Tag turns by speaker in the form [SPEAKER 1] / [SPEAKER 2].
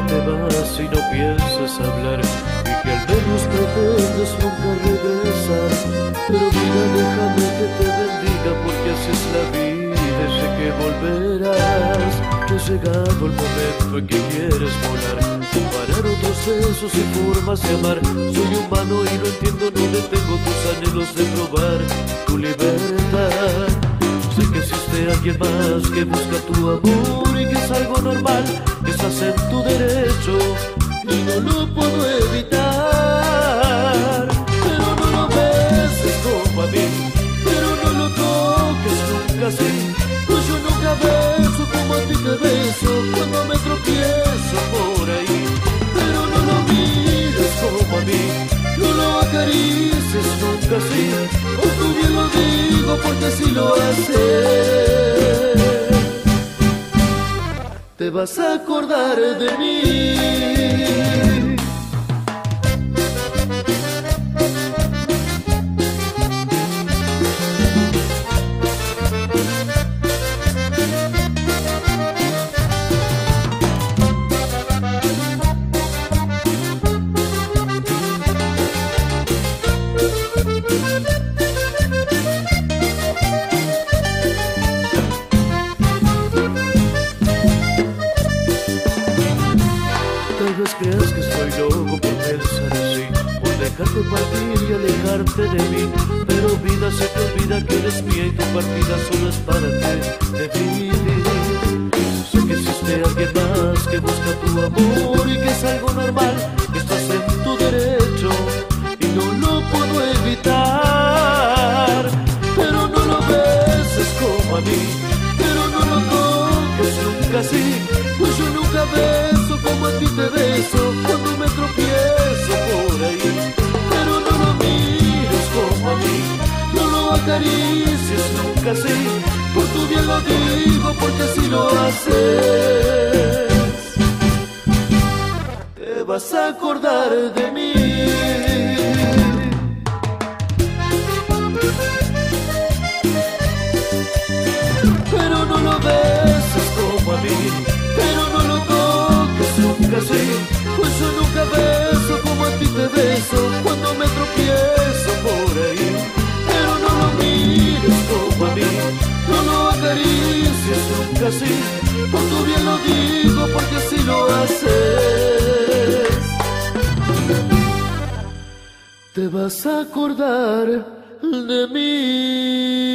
[SPEAKER 1] te vas y no piensas hablar, y que al menos pretendes nunca regresar. Pero mira, déjame que te bendiga, porque así es la vida y sé que volverás. Que ha llegado el momento en que quieres volar, comparar otros besos y formas de amar. Soy humano y lo entiendo, no detengo tus anhelos de probar tu libertad. Sé que existe alguien más que busca tu amor y que es algo normal, que estás en tu derecho y no lo puedo evitar. Pero no lo beses como a mí, pero no lo toques nunca así, pues yo nunca beso como a ti te beso cuando me tropiezo por ahí. Pero no lo mires como a mí, no lo acaricies nunca así, o tú bien lo digo porque si lo haces te vas a acordar de mí. Tal vez creas que estoy loco por pensar así, por dejarte partir y alejarte de mí. Pero vida, se te olvida que eres mía y tu partida solo es para ti, de vivir. Sé que existe alguien más que busca tu amor y que es algo normal, que estás en tu derecho y no lo puedo evitar. Pero no lo beses como a mí, pero no lo toques nunca así, pues yo nunca beso como a ti te beso cuando me tropiezo por ahí. Pero no lo mires como a mí, no lo acaricies nunca así, por tu bien lo digo porque si lo haces te vas a acordar de mí. Pero no lo beses como a mí, pero no lo toques nunca así, pues yo nunca beso como a ti te beso cuando me tropiezo por ahí. Pero no lo mires como a mí, no lo acaricies nunca así, por tu bien lo digo porque si lo haces te vas a acordar de mí.